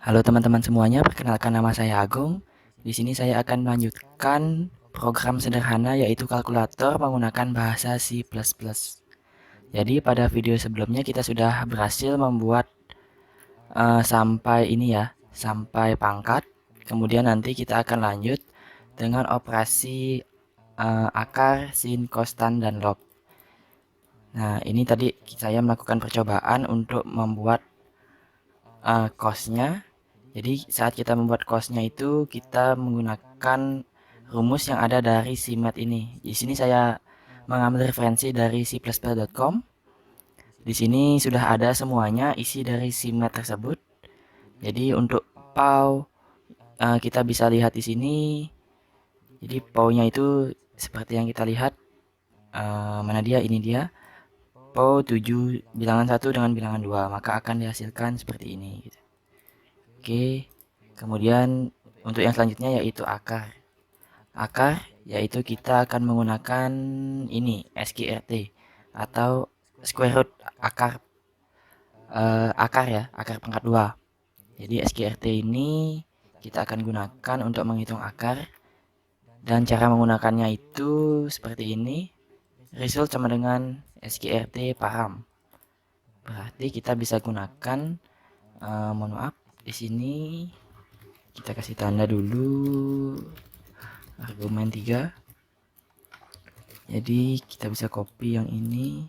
Halo teman-teman semuanya, perkenalkan nama saya Agung. Di sini saya akan melanjutkan program sederhana yaitu kalkulator menggunakan bahasa C++. Jadi pada video sebelumnya kita sudah berhasil membuat sampai pangkat. Kemudian nanti kita akan lanjut dengan operasi akar, sin, kostan, dan log. Nah, ini tadi saya melakukan percobaan untuk membuat cosnya. Jadi saat kita membuat cosnya itu kita menggunakan rumus yang ada dari CMath ini. Di sini saya mengambil referensi dari c++.com. Di sini sudah ada semuanya isi dari CMath tersebut. Jadi untuk PAU kita bisa lihat di sini. Jadi PAU-nya itu seperti yang kita lihat. Mana dia? Ini dia. PAU 7 bilangan 1 dengan bilangan 2, maka akan dihasilkan seperti ini gitu. Oke, kemudian untuk yang selanjutnya yaitu akar. Akar yaitu kita akan menggunakan ini SQRT atau square root akar ya, akar pangkat 2. Jadi SQRT ini kita akan gunakan untuk menghitung akar, dan cara menggunakannya itu seperti ini. Result sama dengan SQRT param. Berarti kita bisa gunakan mohon maaf, di sini kita kasih tanda dulu argumen 3. Jadi kita bisa copy yang ini.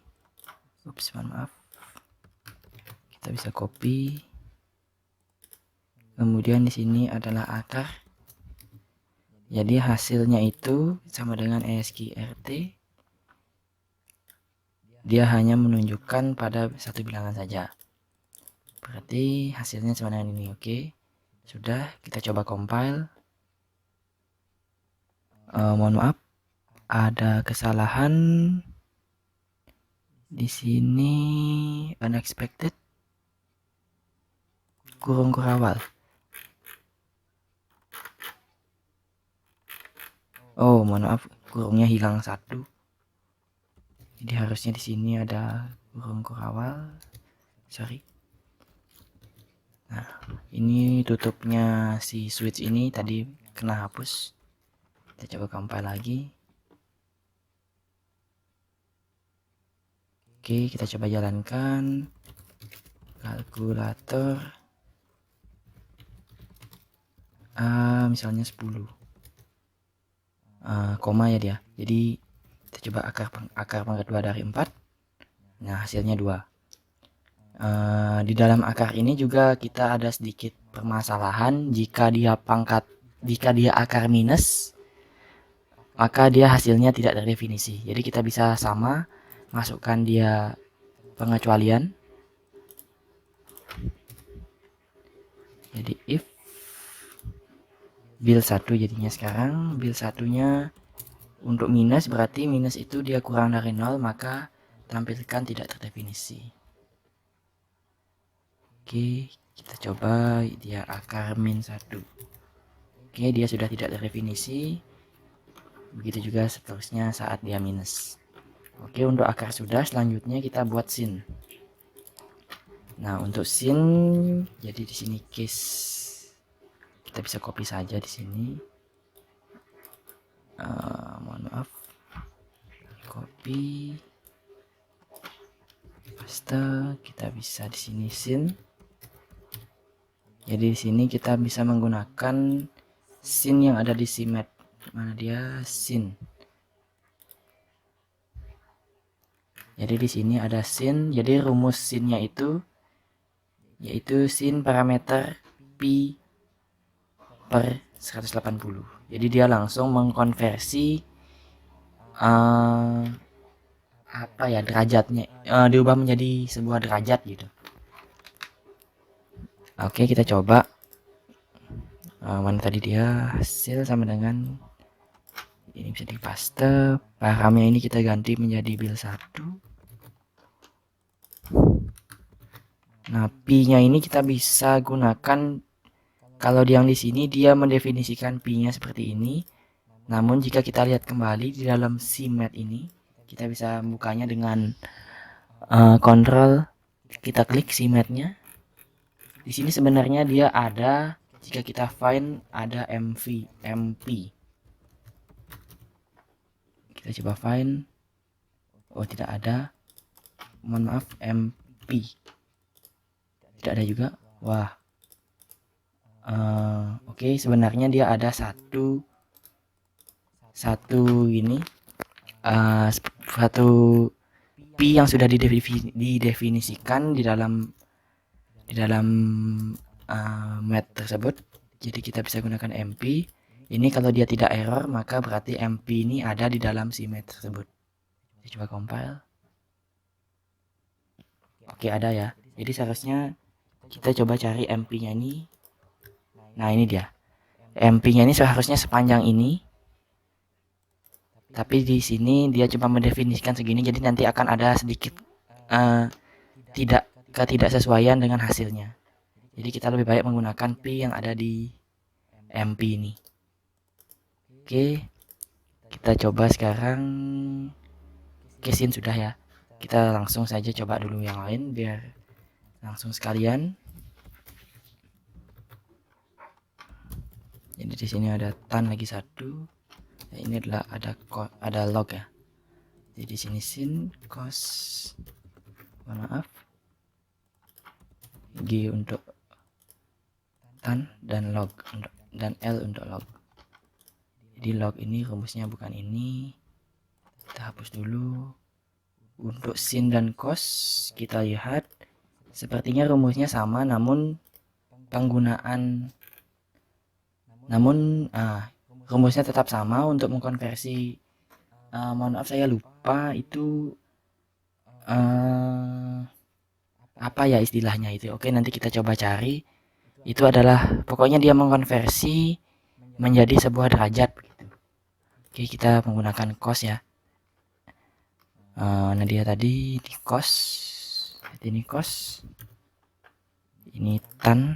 Mohon maaf. Kita bisa copy. Kemudian di sini adalah akar. Jadi hasilnya itu sama dengan SQRT. Dia hanya menunjukkan pada satu bilangan saja. Berarti hasilnya sama dengan ini. Oke. Sudah, kita coba compile. Mohon maaf, ada kesalahan di sini, unexpected kurung kurawal. Oh, mohon maaf, kurungnya hilang satu. Jadi harusnya di sini ada kurung kurawal. Sorry. Nah, ini tutupnya si switch ini tadi kena hapus. Kita coba compile lagi. Oke, kita coba jalankan kalkulator. Misalnya 10. Koma ya dia. Jadi kita coba akar pangkat 2 dari 4. Nah, hasilnya 2. Di dalam akar ini juga kita ada sedikit permasalahan. Jika dia akar minus, maka dia hasilnya tidak terdefinisi. Jadi kita bisa sama masukkan dia pengecualian. Jadi if bil 1 jadinya sekarang bil satunya untuk minus, berarti minus itu dia kurang dari 0, maka tampilkan tidak terdefinisi. Oke, kita coba dia akar min 1. Oke, dia sudah tidak terdefinisi. Begitu juga seterusnya saat dia minus. Oke, untuk akar sudah, selanjutnya kita buat sin. Nah, untuk sin, jadi di sini case kita bisa copy saja di sini. Mohon maaf, copy, paste. Kita bisa di sini sin. Jadi di sini kita bisa menggunakan sin yang ada di CMath. Mana dia? Sin. Jadi di sini ada sin. Jadi rumus sinnya itu yaitu sin parameter pi per 180. Jadi dia langsung mengkonversi derajatnya, diubah menjadi sebuah derajat gitu. Oke, kita coba. Mana tadi dia? Hasil sama dengan ini, bisa dipaste. Paramnya ini kita ganti menjadi bil 1. Nah, pi-nya ini kita bisa gunakan. Kalau yang di sini dia mendefinisikan pi-nya seperti ini. Namun jika kita lihat kembali di dalam CMath ini, kita bisa membukanya dengan kontrol. Kita klik CMath-nya. Di sini sebenarnya dia ada, jika kita find ada MP. Kita coba find. Oh, tidak ada. Mohon maaf, MP. Tidak ada juga. Wah. Oke, sebenarnya dia ada satu ini, satu P yang sudah didefinisikan di dalam math tersebut. Jadi kita bisa gunakan MP. Ini kalau dia tidak error, maka berarti MP ini ada di dalam si math tersebut. Kita coba compile. Oke, ada ya. Jadi seharusnya kita coba cari MP-nya ini. Nah, ini dia. MP-nya ini seharusnya sepanjang ini. Tapi di sini dia cuma mendefinisikan segini, jadi nanti akan ada sedikit ketidaksesuaian dengan hasilnya. Jadi kita lebih baik menggunakan P yang ada di MP ini. Oke, kita coba sekarang. Oke, scene sudah ya. Kita langsung saja coba dulu yang lain biar langsung sekalian. Jadi di sini ada tan lagi satu. Nah, ini adalah ada log ya. Jadi di sini sin cos, maaf, G untuk tan dan log dan L untuk log. Jadi log ini rumusnya bukan ini. Kita hapus dulu. Untuk sin dan cos kita lihat sepertinya rumusnya sama, namun rumusnya tetap sama untuk mengkonversi. Mohon maaf saya lupa itu apa ya istilahnya itu. Oke, nanti kita coba cari. Itu adalah pokoknya dia mengkonversi menjadi sebuah derajat begitu. Oke, kita menggunakan cos ya. Nah dia tadi di cos, ini cos, ini tan.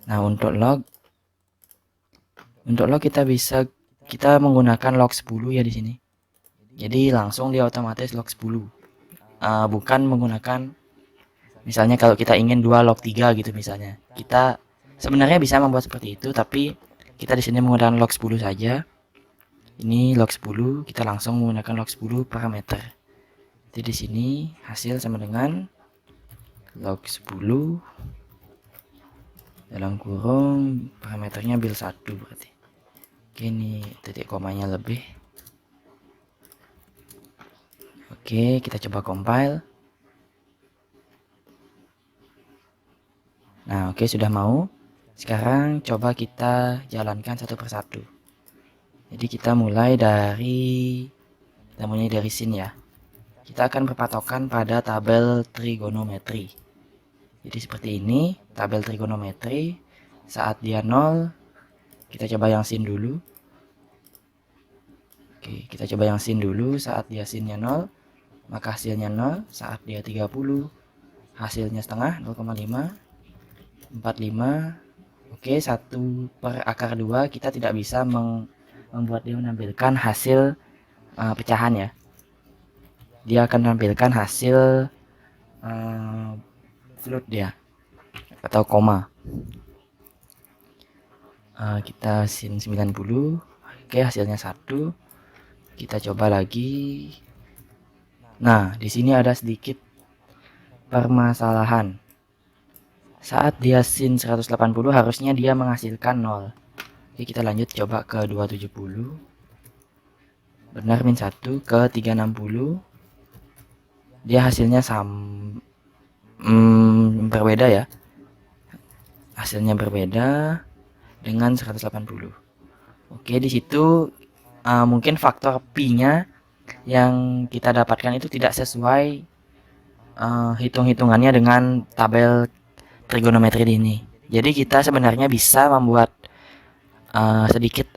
Nah untuk log kita menggunakan log 10 ya di sini. Jadi langsung dia otomatis log 10. Bukan menggunakan, misalnya kalau kita ingin 2 log 3 gitu misalnya. Kita sebenarnya bisa membuat seperti itu, tapi kita di sini menggunakan log 10 saja. Ini log 10, kita langsung menggunakan log 10 parameter. Jadi di sini hasil sama dengan log 10 dalam kurung parameternya bil 1 berarti. Oke, ini titik komanya lebih. Oke, kita coba compile. Nah, oke, sudah mau. Sekarang coba kita jalankan satu persatu. Jadi kita mulai dari sin ya. Kita akan berpatokan pada tabel trigonometri. Jadi seperti ini, tabel trigonometri. Saat dia 0, kita coba yang sin dulu. Oke, kita coba yang sin dulu. Saat dia sinnya 0, maka hasilnya 0. Saat dia 30, hasilnya setengah, 0,5, 45. Oke, 1 per akar 2, kita tidak bisa membuat dia menampilkan hasil pecahan ya. Dia akan menampilkan hasil float dia atau koma. Kita sin 90. Oke, hasilnya 1. Kita coba lagi. Nah, di sini ada sedikit permasalahan. Saat dia sin 180 harusnya dia menghasilkan 0. Oke, kita lanjut coba ke 270. Benar min 1 ke 360. Dia hasilnya berbeda ya. Hasilnya berbeda dengan 180. Oke, di situ mungkin faktor P-nya yang kita dapatkan itu tidak sesuai hitung-hitungannya dengan tabel trigonometri ini. Jadi kita sebenarnya bisa membuat sedikit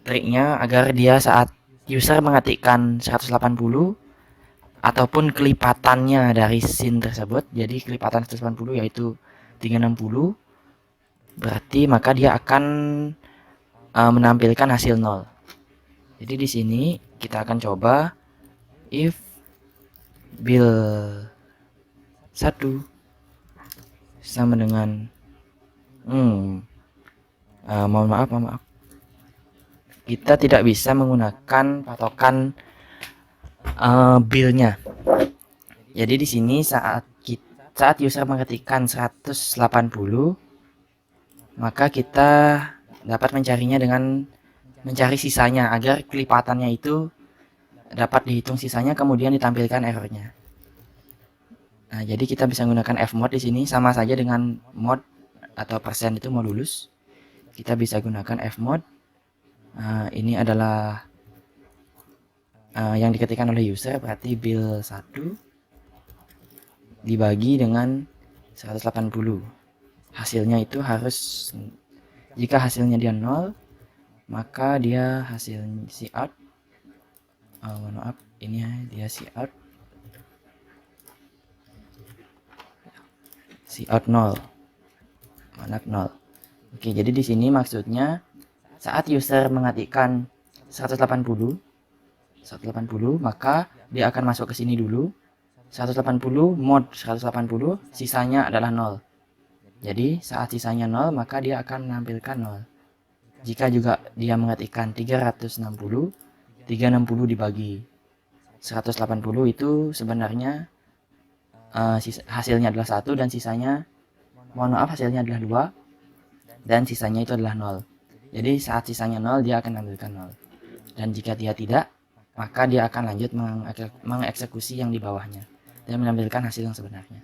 triknya agar dia saat user mengetikkan 180 ataupun kelipatannya dari sin tersebut, jadi kelipatan 180 yaitu 360, berarti maka dia akan menampilkan hasil 0. Jadi di sini kita akan coba if bil 1 sama dengan mohon maaf, kita tidak bisa menggunakan patokan build-nya. Jadi di sini saat user mengetikkan 180, maka kita dapat mencarinya dengan mencari sisanya agar kelipatannya itu dapat dihitung sisanya, kemudian ditampilkan errornya. Nah, jadi kita bisa menggunakan fmod di sini, sama saja dengan mod atau persen itu modulus. Kita bisa gunakan fmod. Ini adalah yang diketikkan oleh user, berarti build 1 dibagi dengan 180. Hasilnya itu harus, jika hasilnya dia 0, maka dia hasil cout. Maaf, ini dia cout 0. Maaf, 0. Oke, jadi di sini maksudnya saat user mengetikkan 180, maka dia akan masuk ke sini dulu. 180 mod 180, sisanya adalah 0. Jadi saat sisanya 0, maka dia akan menampilkan 0. Jika juga dia mengetikkan 360, 360 dibagi 180 itu sebenarnya hasilnya adalah 1 dan sisanya, mohon maaf, hasilnya adalah 2 dan sisanya itu adalah 0. Jadi saat sisanya 0, dia akan menampilkan 0. Dan jika dia tidak, maka dia akan lanjut mengeksekusi yang di bawahnya dan menampilkan hasil yang sebenarnya.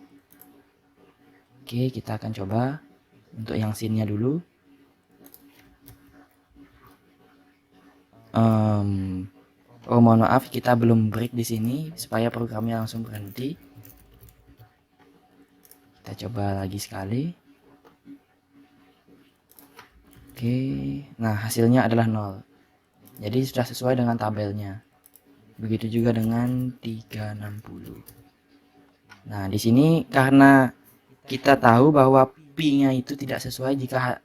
Oke, kita akan coba untuk yang scene-nya dulu. Mohon maaf, kita belum break di sini supaya programnya langsung berhenti. Kita coba lagi sekali. Oke, nah hasilnya adalah 0. Jadi sudah sesuai dengan tabelnya. Begitu juga dengan 360. Nah, di sini karena kita tahu bahwa pi-nya itu tidak sesuai jika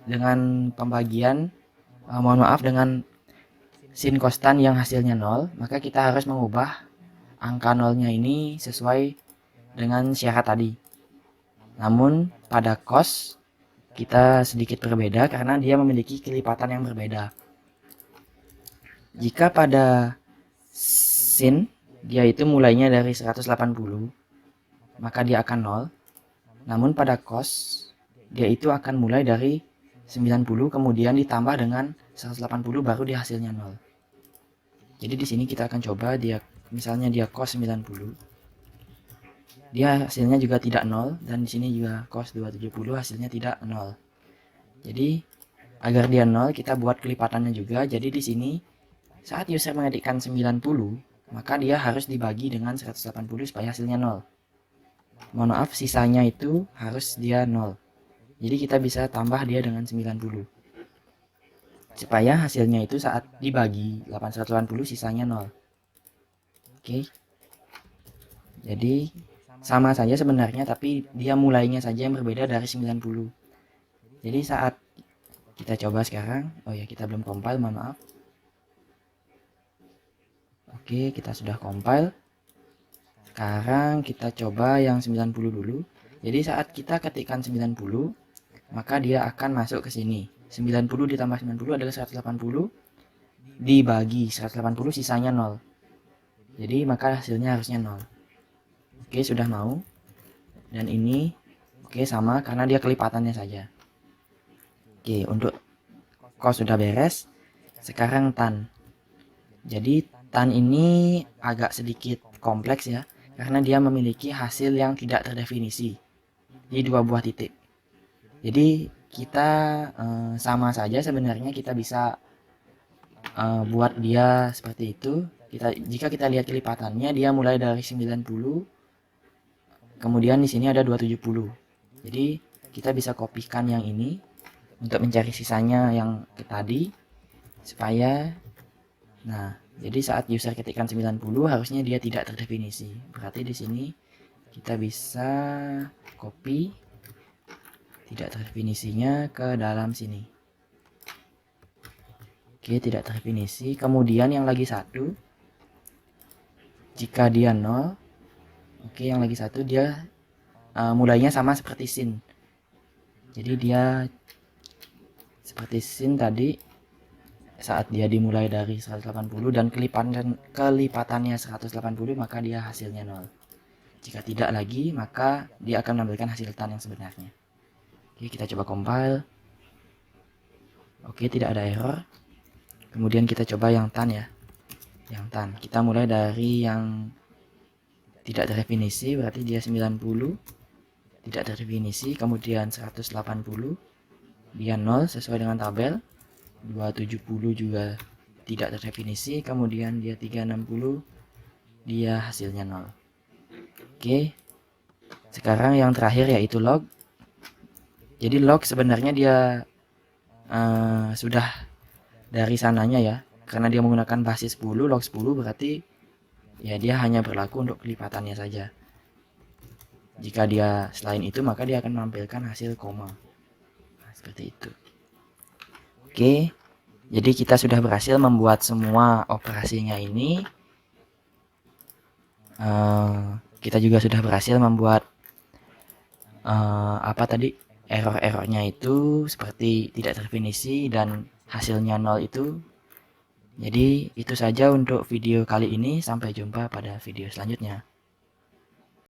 dengan pembagian, mohon maaf, dengan sin konstan yang hasilnya 0, maka kita harus mengubah angka 0-nya ini sesuai dengan syarat tadi. Namun pada cos kita sedikit berbeda karena dia memiliki kelipatan yang berbeda. Jika pada sin dia itu mulainya dari 180, maka dia akan 0. Namun pada cos dia itu akan mulai dari 90 kemudian ditambah dengan 180 baru dia hasilnya 0. Jadi di sini kita akan coba dia, misalnya dia cos 90. Dia hasilnya juga tidak 0 dan di sini juga cos 270 hasilnya tidak 0. Jadi agar dia 0 kita buat kelipatannya juga. Jadi di sini saat user mengetikkan 90, maka dia harus dibagi dengan 180 supaya hasilnya 0. Mohon maaf, sisanya itu harus dia 0. Jadi kita bisa tambah dia dengan 90. Supaya hasilnya itu saat dibagi 880 sisanya 0. Oke. Jadi sama saja sebenarnya, tapi dia mulainya saja yang berbeda dari 90. Jadi saat kita coba sekarang, oh ya kita belum compile, mohon maaf. Oke, kita sudah compile. Sekarang kita coba yang 90 dulu. Jadi saat kita ketikkan 90, maka dia akan masuk ke sini. 90 ditambah 90 adalah 180. Dibagi 180 sisanya 0. Jadi maka hasilnya harusnya 0. Oke, sudah mau. Dan ini oke sama karena dia kelipatannya saja. Oke, untuk cos sudah beres. Sekarang tan. Jadi tan ini agak sedikit kompleks ya, karena dia memiliki hasil yang tidak terdefinisi di 2 buah titik. Jadi kita sama saja sebenarnya, kita bisa buat dia seperti itu. Jika kita lihat kelipatannya, dia mulai dari 90, kemudian di sini ada 270. Jadi kita bisa kopikan yang ini untuk mencari sisanya yang tadi supaya, nah, jadi saat user ketikkan 90 harusnya dia tidak terdefinisi. Berarti di sini kita bisa copy tidak terdefinisinya ke dalam sini. Oke, tidak terdefinisi. Kemudian yang lagi satu, jika dia 0, oke, yang lagi satu dia mulainya sama seperti sin. Jadi dia seperti sin tadi, saat dia dimulai dari 180 dan kelipatannya 180, maka dia hasilnya 0. Jika tidak lagi, maka dia akan menampilkan hasil tan yang sebenarnya. Oke, kita coba compile. Oke, tidak ada error. Kemudian kita coba yang tan ya. Yang tan. Kita mulai dari yang tidak terdefinisi, berarti dia 90. Tidak terdefinisi, kemudian 180. Dia 0 sesuai dengan tabel. 270 juga tidak terdefinisi, kemudian dia 360, dia hasilnya 0. Oke, sekarang yang terakhir yaitu log. Jadi log sebenarnya dia sudah dari sananya ya, karena dia menggunakan basis 10, log 10 berarti ya dia hanya berlaku untuk kelipatannya saja. Jika dia selain itu, maka dia akan menampilkan hasil koma. Nah, seperti itu. Oke, jadi kita sudah berhasil membuat semua operasinya ini. Kita juga sudah berhasil membuat apa tadi, error-errornya itu seperti tidak terdefinisi dan hasilnya 0 itu. Jadi itu saja untuk video kali ini. Sampai jumpa pada video selanjutnya.